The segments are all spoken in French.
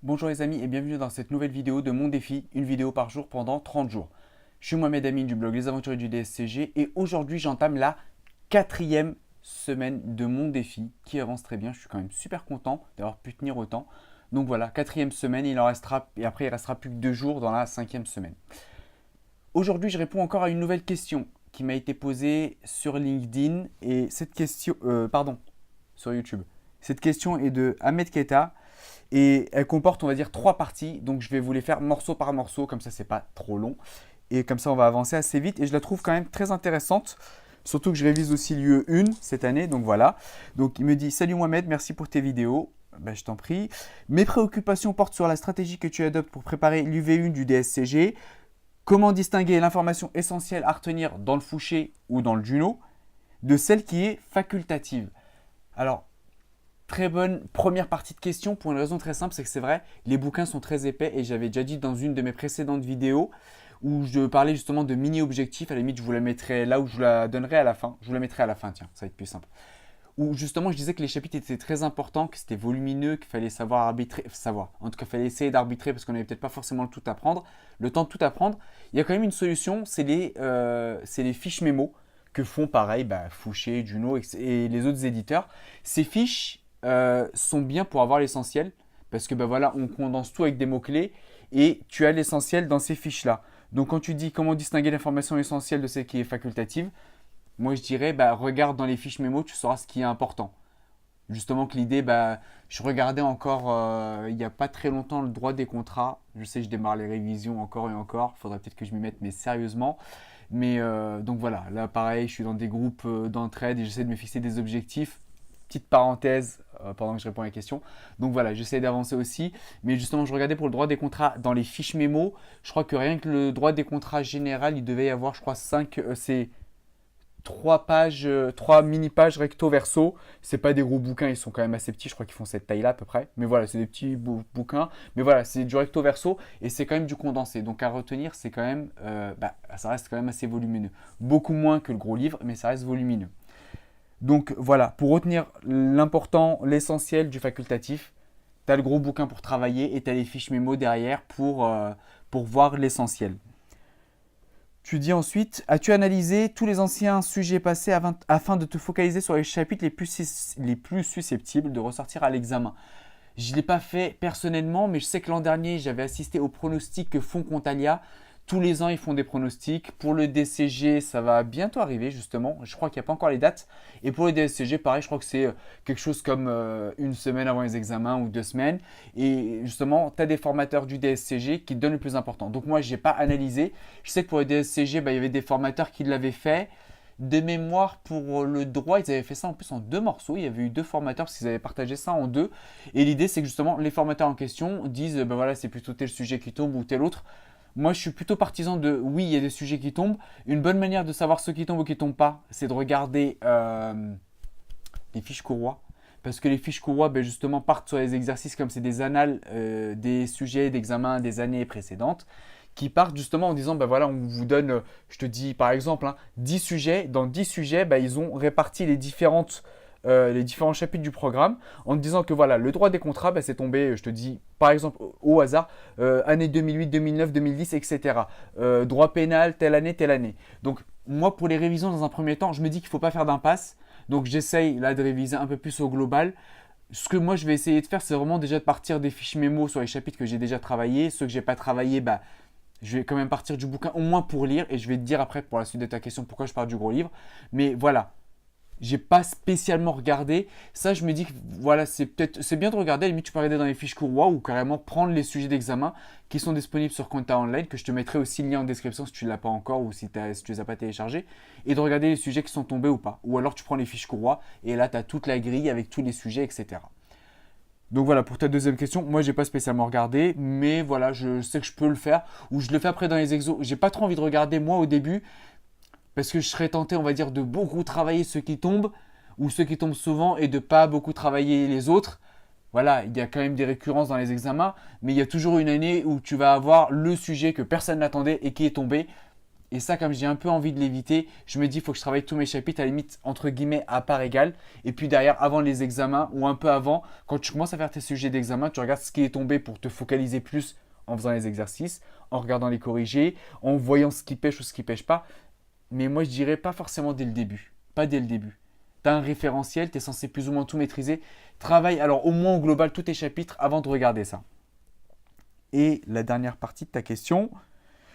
Bonjour les amis et bienvenue dans cette nouvelle vidéo de mon défi, une vidéo par jour pendant 30 jours. Je suis Mohamed Amin du blog Les Aventuriers du DSCG et aujourd'hui j'entame la quatrième semaine de mon défi qui avance très bien. Je suis quand même super content d'avoir pu tenir autant. Donc voilà, quatrième semaine, il en restera et après il restera plus que 2 jours dans la cinquième semaine. Aujourd'hui je réponds encore à une nouvelle question qui m'a été posée sur LinkedIn et cette question, sur YouTube. Cette question est de Ahmed Keta. Et elle comporte, on va dire, 3 parties. Donc, je vais vous les faire morceau par morceau. Comme ça, c'est pas trop long. Et comme ça, on va avancer assez vite. Et je la trouve quand même très intéressante. Surtout que je révise aussi l'UE 1 cette année. Donc, voilà. Donc, il me dit: Salut Mohamed, merci pour tes vidéos. Ben, je t'en prie. Mes préoccupations portent sur la stratégie que tu adoptes pour préparer l'UV1 du DSCG. Comment distinguer l'information essentielle à retenir dans le Fouché ou dans le Juno de celle qui est facultative? Alors, très bonne première partie de question pour une raison très simple, c'est que c'est vrai, les bouquins sont très épais et j'avais déjà dit dans une de mes précédentes vidéos où je parlais justement de mini-objectifs, à la limite je vous la mettrai là où je la donnerai à la fin, je vous la mettrai à la fin, tiens, ça va être plus simple. Où justement je disais que les chapitres étaient très importants, que c'était volumineux, qu'il fallait savoir arbitrer, en tout cas il fallait essayer d'arbitrer parce qu'on n'avait peut-être pas forcément le tout à prendre, le temps de tout apprendre. Il y a quand même une solution, c'est les fiches mémo que font pareil Fouché, Juno et les autres éditeurs. Ces fiches sont bien pour avoir l'essentiel parce que voilà, on condense tout avec des mots-clés et tu as l'essentiel dans ces fiches-là. Donc quand tu dis comment distinguer l'information essentielle de celle qui est facultative, moi je dirais regarde dans les fiches mémo, tu sauras ce qui est important. Justement que l'idée, je regardais encore il n'y a pas très longtemps le droit des contrats. Je sais, je démarre les révisions encore et encore. Il faudrait peut-être que je m'y mette, mais sérieusement. Mais donc voilà, là pareil, je suis dans des groupes d'entraide et j'essaie de me fixer des objectifs. Petite parenthèse pendant que je réponds à la question. Donc voilà, j'essaie d'avancer aussi. Mais justement, je regardais pour le droit des contrats dans les fiches mémo. Je crois que rien que le droit des contrats général, il devait y avoir, je crois, 5, c'est 3 pages, 3 mini-pages recto verso. C'est pas des gros bouquins, ils sont quand même assez petits. Je crois qu'ils font cette taille-là à peu près. Mais voilà, c'est des petits bouquins. Mais voilà, c'est du recto verso et c'est quand même du condensé. Donc à retenir, c'est quand même, ça reste quand même assez volumineux. Beaucoup moins que le gros livre, mais ça reste volumineux. Donc voilà, pour retenir l'important, l'essentiel du facultatif, tu as le gros bouquin pour travailler et tu as les fiches mémo derrière pour voir l'essentiel. Tu dis ensuite: as-tu analysé tous les anciens sujets passés afin de te focaliser sur les chapitres les plus susceptibles de ressortir à l'examen? Je ne l'ai pas fait personnellement, mais je sais que l'an dernier, j'avais assisté aux pronostics que font Contalia. Tous les ans, ils font des pronostics. Pour le DCG, ça va bientôt arriver, justement. Je crois qu'il n'y a pas encore les dates. Et pour le DSCG, pareil, je crois que c'est quelque chose comme une semaine avant les examens ou 2 semaines. Et justement, tu as des formateurs du DSCG qui donnent le plus important. Donc moi, je n'ai pas analysé. Je sais que pour le DSCG, il y avait des formateurs qui l'avaient fait. De mémoire, pour le droit, ils avaient fait ça en plus en 2 morceaux. Il y avait eu 2 formateurs parce qu'ils avaient partagé ça en 2. Et l'idée, c'est que justement, les formateurs en question disent voilà, c'est plutôt tel sujet qui tombe ou tel autre. Moi, je suis plutôt partisan de oui, il y a des sujets qui tombent. Une bonne manière de savoir ceux qui tombent ou qui tombent pas, c'est de regarder les fiches courroies. Parce que les fiches courroies, justement, partent sur les exercices comme c'est des annales des sujets d'examen des années précédentes, qui partent justement en disant, voilà, on vous donne, je te dis par exemple, 10 sujets. Dans 10 sujets, ils ont réparti les différents chapitres du programme en te disant que voilà, le droit des contrats, c'est tombé, je te dis par exemple au hasard, année 2008, 2009, 2010, etc. Droit pénal, telle année, telle année. Donc moi, pour les révisions dans un premier temps, je me dis qu'il ne faut pas faire d'impasse. Donc j'essaye là de réviser un peu plus au global. Ce que moi je vais essayer de faire, c'est vraiment déjà de partir des fiches mémo sur les chapitres que j'ai déjà travaillé. Ceux que j'ai pas travaillé, je vais quand même partir du bouquin au moins pour lire et je vais te dire après pour la suite de ta question pourquoi je pars du gros livre. Mais voilà, j'ai pas spécialement regardé. Ça, je me dis que voilà, c'est bien de regarder. À la limite, tu peux regarder dans les fiches courroies ou carrément prendre les sujets d'examen qui sont disponibles sur Conta Online, que je te mettrai aussi le lien en description si tu ne l'as pas encore ou si tu ne les as pas téléchargés, et de regarder les sujets qui sont tombés ou pas. Ou alors tu prends les fiches courroies et là, tu as toute la grille avec tous les sujets, etc. Donc voilà, pour ta deuxième question, moi j'ai pas spécialement regardé, mais voilà, je sais que je peux le faire, ou je le fais après dans les exos. J'ai pas trop envie de regarder moi au début, parce que je serais tenté, on va dire, de beaucoup travailler ceux qui tombent, ou ceux qui tombent souvent, et de pas beaucoup travailler les autres. Voilà, il y a quand même des récurrences dans les examens, mais il y a toujours une année où tu vas avoir le sujet que personne n'attendait et qui est tombé. Et ça, comme j'ai un peu envie de l'éviter, je me dis, il faut que je travaille tous mes chapitres à la limite, entre guillemets, à part égale. Et puis derrière, avant les examens ou un peu avant, quand tu commences à faire tes sujets d'examen, tu regardes ce qui est tombé pour te focaliser plus en faisant les exercices, en regardant les corrigés, en voyant ce qui pêche ou ce qui pêche pas. Mais moi, je dirais pas forcément dès le début. Pas dès le début. Tu as un référentiel, tu es censé plus ou moins tout maîtriser. Travaille alors au moins au global tous tes chapitres avant de regarder ça. Et la dernière partie de ta question,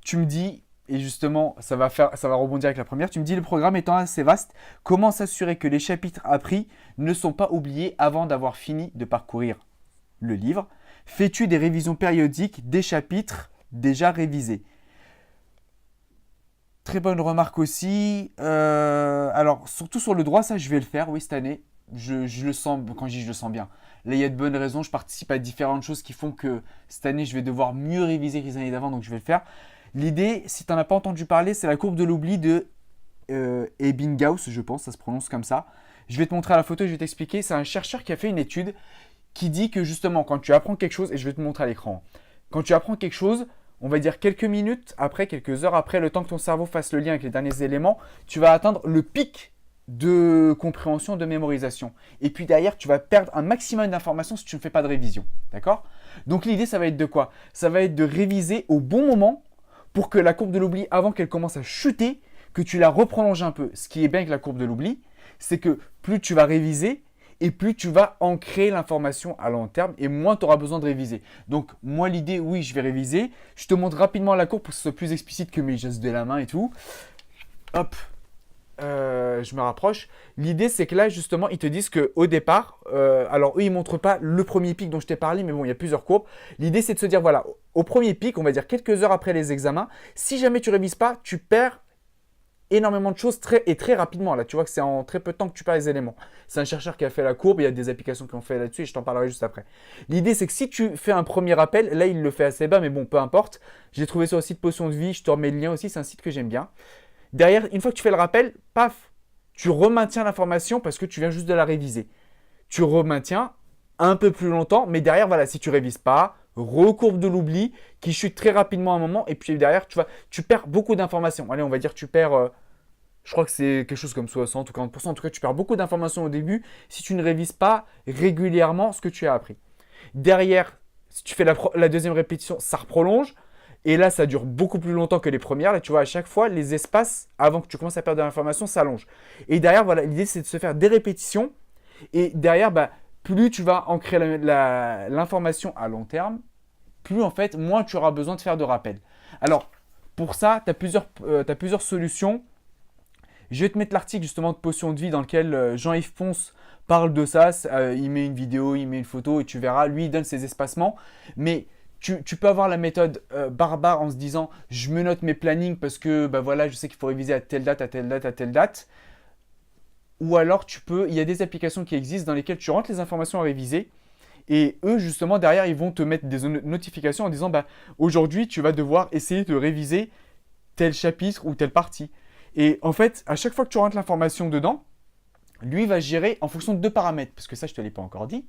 tu me dis, et justement ça va rebondir avec la première, tu me dis le programme étant assez vaste, comment s'assurer que les chapitres appris ne sont pas oubliés avant d'avoir fini de parcourir le livre? Fais-tu des révisions périodiques des chapitres déjà révisés? Très bonne remarque aussi. Alors, surtout sur le droit, ça, je vais le faire, oui, cette année. Je le sens, quand je dis je le sens bien. Là, il y a de bonnes raisons. Je participe à différentes choses qui font que cette année, je vais devoir mieux réviser que les années d'avant, donc je vais le faire. L'idée, si tu n'en as pas entendu parler, c'est la courbe de l'oubli de Ebbinghaus, je pense, ça se prononce comme ça. Je vais te montrer à la photo et je vais t'expliquer. C'est un chercheur qui a fait une étude qui dit que justement, quand tu apprends quelque chose, et je vais te montrer à l'écran, quand tu apprends quelque chose, on va dire quelques minutes après, quelques heures après, le temps que ton cerveau fasse le lien avec les derniers éléments, tu vas atteindre le pic de compréhension, de mémorisation. Et puis derrière, tu vas perdre un maximum d'informations si tu ne fais pas de révision. D'accord? Donc l'idée, ça va être de quoi? Ça va être de réviser au bon moment pour que la courbe de l'oubli, avant qu'elle commence à chuter, que tu la reprolonges un peu. Ce qui est bien avec la courbe de l'oubli, c'est que plus tu vas réviser, et plus tu vas ancrer l'information à long terme et moins tu auras besoin de réviser. Donc moi l'idée, oui, je vais réviser. Je te montre rapidement la courbe pour que ce soit plus explicite que mes gestes de la main et tout. Hop, je me rapproche. L'idée c'est que là justement ils te disent qu'au départ, alors eux ils ne montrent pas le premier pic dont je t'ai parlé, mais bon il y a plusieurs courbes. L'idée c'est de se dire voilà, au premier pic, on va dire quelques heures après les examens, si jamais tu ne révises pas, tu perds énormément de choses très rapidement. Là, tu vois que c'est en très peu de temps que tu perds les éléments. C'est un chercheur qui a fait la courbe, il y a des applications qui ont fait là-dessus et je t'en parlerai juste après. L'idée, c'est que si tu fais un premier rappel, là, il le fait assez bas, mais bon, peu importe. J'ai trouvé sur le site Potion de Vie, je te remets le lien aussi, c'est un site que j'aime bien. Derrière, une fois que tu fais le rappel, paf, tu remaintiens l'information parce que tu viens juste de la réviser. Tu remaintiens un peu plus longtemps, mais derrière, voilà, si tu révises pas, recourbe de l'oubli qui chute très rapidement à un moment et puis derrière tu perds beaucoup d'informations. Allez, on va dire tu perds, je crois que c'est quelque chose comme 60 ou 40%. En tout cas, tu perds beaucoup d'informations au début si tu ne révises pas régulièrement ce que tu as appris. Derrière, si tu fais la deuxième répétition, ça reprolonge. Et là, ça dure beaucoup plus longtemps que les premières. Là, tu vois, à chaque fois, les espaces, avant que tu commences à perdre de l'information, s'allongent. Et derrière, voilà, l'idée, c'est de se faire des répétitions. Et derrière, plus tu vas ancrer l'information à long terme, plus en fait, moins tu auras besoin de faire de rappels. Alors, pour ça, tu as plusieurs solutions. Je vais te mettre l'article justement de Potion de Vie dans lequel Jean-Yves Ponce parle de ça. Il met une vidéo, il met une photo et tu verras. Lui, il donne ses espacements. Mais tu peux avoir la méthode barbare en se disant je me note mes plannings parce que voilà, je sais qu'il faut réviser à telle date, à telle date, à telle date. Ou alors il y a des applications qui existent dans lesquelles tu rentres les informations à réviser. Et eux, justement, derrière, ils vont te mettre des notifications en disant aujourd'hui, tu vas devoir essayer de réviser tel chapitre ou telle partie. Et en fait, à chaque fois que tu rentres l'information dedans, lui va gérer en fonction de deux paramètres. Parce que ça, je ne te l'ai pas encore dit.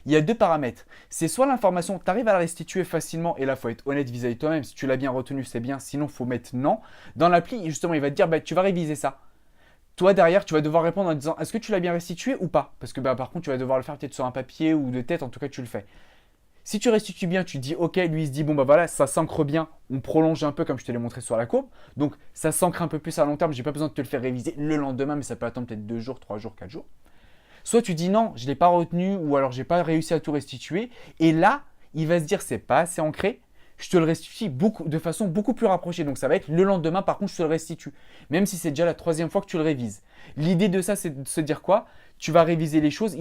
Il y a deux paramètres. C'est soit l'information, tu arrives à la restituer facilement, et là, il faut être honnête vis-à-vis de toi-même. Si tu l'as bien retenu, c'est bien. Sinon, il faut mettre non. Dans l'appli, justement, il va te dire tu vas réviser ça. Toi, derrière, tu vas devoir répondre en disant est-ce que tu l'as bien restitué ou pas? Parce que par contre, tu vas devoir le faire peut-être sur un papier ou de tête, en tout cas, tu le fais. Si tu restitues bien, tu dis ok, lui il se dit bon voilà, ça s'ancre bien, on prolonge un peu comme je te l'ai montré sur la courbe. Donc ça s'ancre un peu plus à long terme, j'ai pas besoin de te le faire réviser le lendemain, mais ça peut attendre peut-être 2 jours, 3 jours, 4 jours. Soit tu dis non, je ne l'ai pas retenu ou alors j'ai pas réussi à tout restituer. Et là, il va se dire c'est pas assez ancré, je te le restitue de façon beaucoup plus rapprochée. Donc ça va être le lendemain, par contre, je te le restitue. Même si c'est déjà la 3e fois que tu le révises. L'idée de ça, c'est de se dire quoi? Tu vas réviser les choses,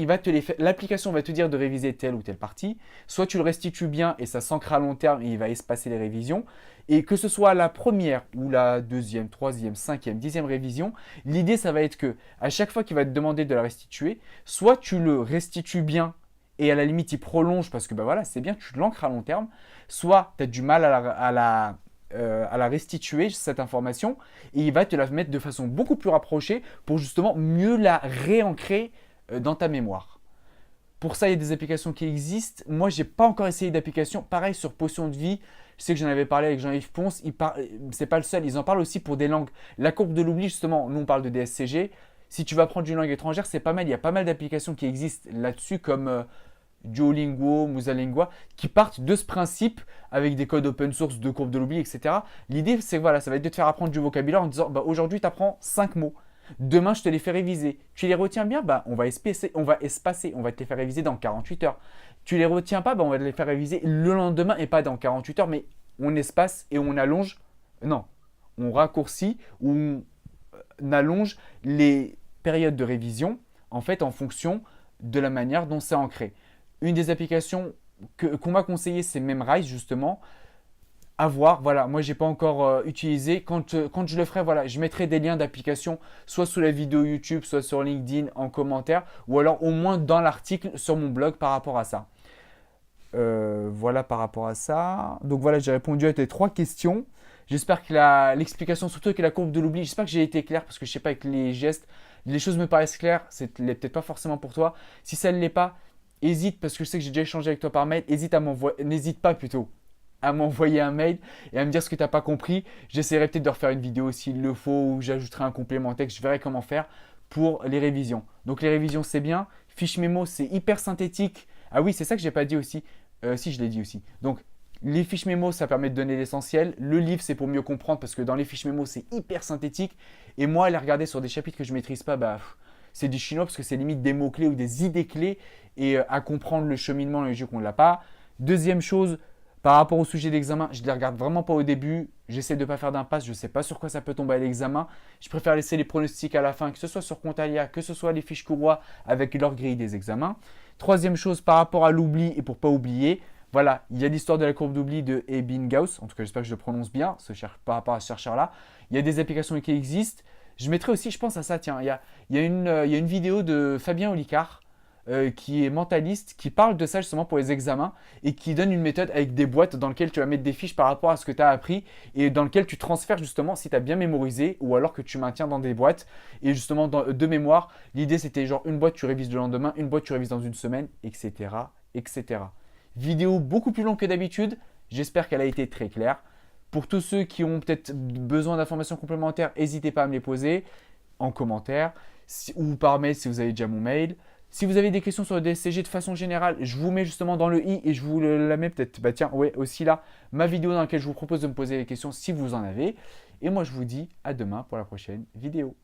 l'application va te dire de réviser telle ou telle partie. Soit tu le restitues bien et ça s'ancre à long terme et il va espacer les révisions. Et que ce soit la première ou la 2e, 3e, 5e, 10e révision, l'idée, ça va être que à chaque fois qu'il va te demander de la restituer, soit tu le restitues bien et à la limite, il prolonge parce que voilà, c'est bien, tu l'ancres à long terme. Soit tu as du mal à la restituer, cette information, et il va te la mettre de façon beaucoup plus rapprochée pour justement mieux la réancrer dans ta mémoire. Pour ça, il y a des applications qui existent. Moi, j'ai pas encore essayé d'application. Pareil sur Potion de vie. Je sais que j'en avais parlé avec Jean-Yves Ponce. C'est pas le seul. Ils en parlent aussi pour des langues. La courbe de l'oubli, justement, nous on parle de DSCG. Si tu vas prendre une langue étrangère, c'est pas mal. Il y a pas mal d'applications qui existent là-dessus, comme Duolingo, Musalingua, qui partent de ce principe avec des codes open source de courbe de l'oubli, etc. L'idée, c'est que voilà, ça va être de te faire apprendre du vocabulaire en disant bah, aujourd'hui, tu apprends 5 mots. Demain, je te les fais réviser. Tu les retiens bien, bah, on va espacer, on va te les faire réviser dans 48 heures. Tu les retiens pas, bah, on va te les faire réviser le lendemain et pas dans 48 heures, mais on espace et on allonge. Non, on raccourcit ou on allonge les périodes de révision en fait en fonction de la manière dont c'est ancré. Une des applications qu'on m'a conseillé, c'est Memrise justement. À voir, voilà, moi j'ai pas encore utilisé. Quand je le ferai, voilà, je mettrai des liens d'application soit sous la vidéo YouTube, soit sur LinkedIn en commentaire, ou alors au moins dans l'article sur mon blog par rapport à ça. Voilà par rapport à ça. Donc voilà, j'ai répondu à tes 3 questions. J'espère que l'explication, surtout avec la courbe de l'oubli, j'espère que j'ai été clair parce que je sais pas avec les gestes, les choses me paraissent claires, c'est peut-être pas forcément pour toi. Si ça ne l'est pas, hésite parce que je sais que j'ai déjà échangé avec toi par mail, n'hésite pas plutôt à m'envoyer un mail et à me dire ce que tu n'as pas compris. J'essaierai peut-être de refaire une vidéo s'il le faut ou j'ajouterai un complément texte. Je verrai comment faire pour les révisions. Donc les révisions, c'est bien. Fiche mémo, c'est hyper synthétique. Ah oui, c'est ça que j'ai pas dit aussi. Si, je l'ai dit aussi. Donc les fiches mémo, ça permet de donner l'essentiel. Le livre, c'est pour mieux comprendre parce que dans les fiches mémo, c'est hyper synthétique. Et moi, les regarder sur des chapitres que je maîtrise pas, bah, c'est du chinois parce que c'est limite des mots-clés ou des idées clés et à comprendre le cheminement et le jeu qu'on ne l'a pas. Deuxième chose, par rapport au sujet d'examen, je ne les regarde vraiment pas au début. J'essaie de ne pas faire d'impasse. Je ne sais pas sur quoi ça peut tomber à l'examen. Je préfère laisser les pronostics à la fin, que ce soit sur Contalia, que ce soit les fiches courroies avec leur grille des examens. Troisième chose, par rapport à l'oubli et pour ne pas oublier, voilà, il y a l'histoire de la courbe d'oubli de Ebbinghaus. En tout cas, j'espère que je le prononce bien par rapport à ce chercheur-là. Il y a des applications qui existent. Je mettrai aussi, je pense à ça, tiens, il y a une vidéo de Fabien Olicard qui est mentaliste, qui parle de ça justement pour les examens et qui donne une méthode avec des boîtes dans lesquelles tu vas mettre des fiches par rapport à ce que tu as appris et dans lesquelles tu transfères justement si tu as bien mémorisé ou alors que tu maintiens dans des boîtes. Et justement, de mémoire, l'idée c'était genre une boîte tu révises le lendemain, une boîte tu révises dans une semaine, etc. etc. Vidéo beaucoup plus longue que d'habitude, j'espère qu'elle a été très claire. Pour tous ceux qui ont peut-être besoin d'informations complémentaires, n'hésitez pas à me les poser en commentaire ou par mail si vous avez déjà mon mail. Si vous avez des questions sur le DSCG de façon générale, je vous mets justement dans le i et je vous la mets peut-être, bah tiens, ouais, aussi là, ma vidéo dans laquelle je vous propose de me poser les questions si vous en avez. Et moi, je vous dis à demain pour la prochaine vidéo.